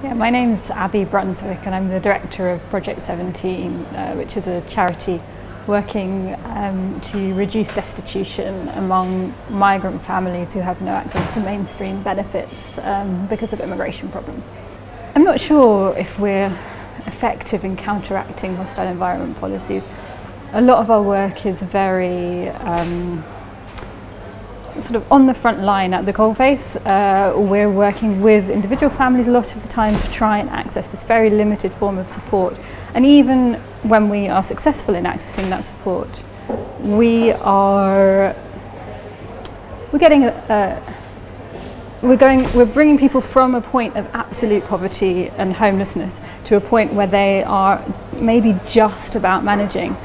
Yeah, my name's Abby Brunswick and I'm the director of Project 17, which is a charity working to reduce destitution among migrant families who have no access to mainstream benefits because of immigration problems. I'm not sure if we're effective in counteracting hostile environment policies. A lot of our work is very sort of on the front line at the coalface. We're working with individual families a lot of the time to try and access this very limited form of support. And even when we are successful in accessing that support, we're bringing people from a point of absolute poverty and homelessness to a point where they are maybe just about managing.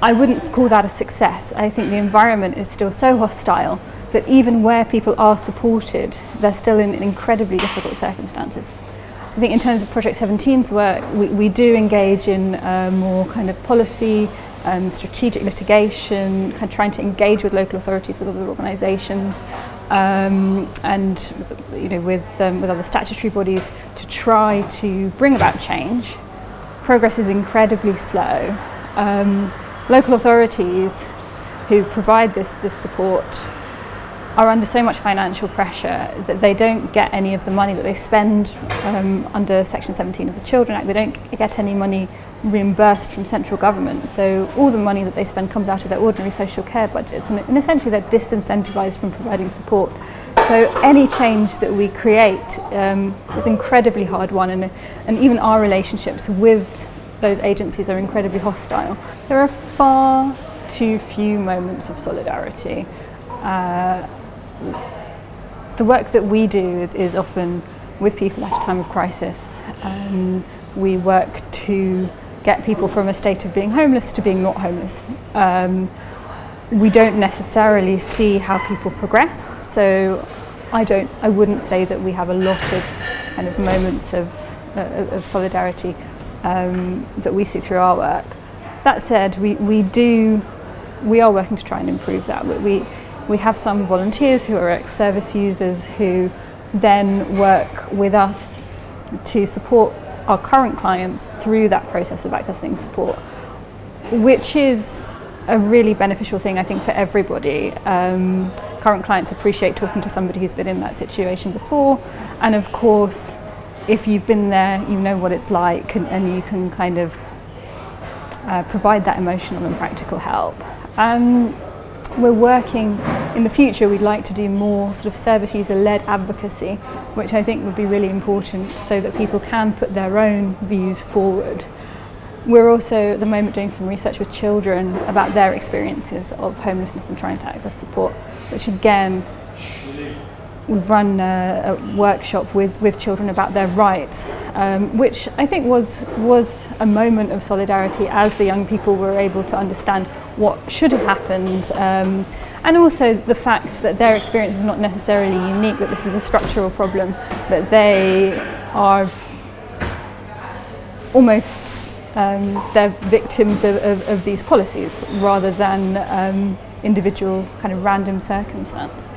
I wouldn't call that a success. I think the environment is still so hostile that even where people are supported, they're still in incredibly difficult circumstances. I think in terms of Project 17's work, we do engage in more kind of policy, strategic litigation, kind of trying to engage with local authorities, with other organisations, and with other statutory bodies to try to bring about change. Progress is incredibly slow. Local authorities who provide this support are under so much financial pressure that they don't get any of the money that they spend under Section 17 of the Children Act. They don't get any money reimbursed from central government. So all the money that they spend comes out of their ordinary social care budgets, and essentially they're disincentivised from providing support. So any change that we create is incredibly hard won, and even our relationships with those agencies are incredibly hostile. There are far too few moments of solidarity. The work that we do is often with people at a time of crisis. We work to get people from a state of being homeless to being not homeless. We don't necessarily see how people progress, so I wouldn't say that we have a lot of kind of moments of solidarity that we see through our work. That said, we are working to try and improve that. We have some volunteers who are ex-service users who then work with us to support our current clients through that process of accessing support, which is a really beneficial thing, I think, for everybody. Current clients appreciate talking to somebody who's been in that situation before, and of course, if you've been there, you know what it's like, and you can kind of provide that emotional and practical help. We're working, in the future, we'd like to do more sort of service user-led advocacy, which I think would be really important so that people can put their own views forward. We're also, at the moment, doing some research with children about their experiences of homelessness and trying to access support, which again, we've run a workshop with children about their rights, which I think was a moment of solidarity as the young people were able to understand what should have happened, and also the fact that their experience is not necessarily unique, that this is a structural problem, that they are almost they're victims of these policies rather than individual kind of random circumstance.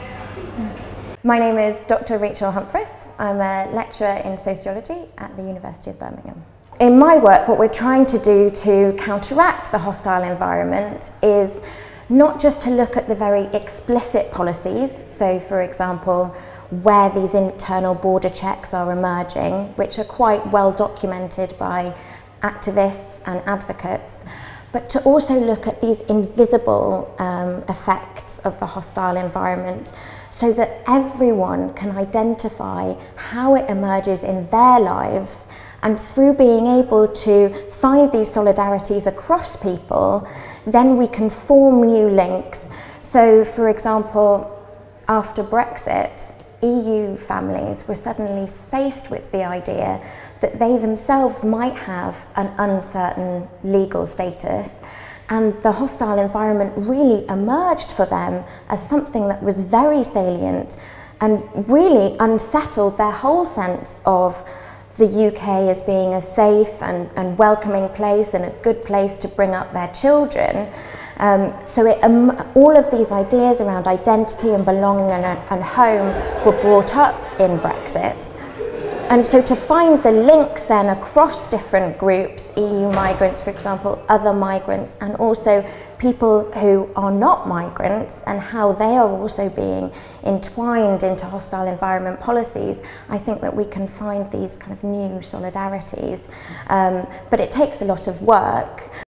My name is Dr. Rachel Humphreys. I'm a lecturer in sociology at the University of Birmingham. In my work, what we're trying to do to counteract the hostile environment is not just to look at the very explicit policies, so for example, where these internal border checks are emerging, which are quite well documented by activists and advocates, but to also look at these invisible effects of the hostile environment so that everyone can identify how it emerges in their lives, and through being able to find these solidarities across people, then we can form new links. So, for example, after Brexit, EU families were suddenly faced with the idea that they themselves might have an uncertain legal status, and the hostile environment really emerged for them as something that was very salient and really unsettled their whole sense of the UK as being a safe and welcoming place and a good place to bring up their children. All of these ideas around identity and belonging and home were brought up in Brexit. And so to find the links then across different groups, EU migrants, for example, other migrants, and also people who are not migrants, and how they are also being entwined into hostile environment policies, I think that we can find these kind of new solidarities. But it takes a lot of work.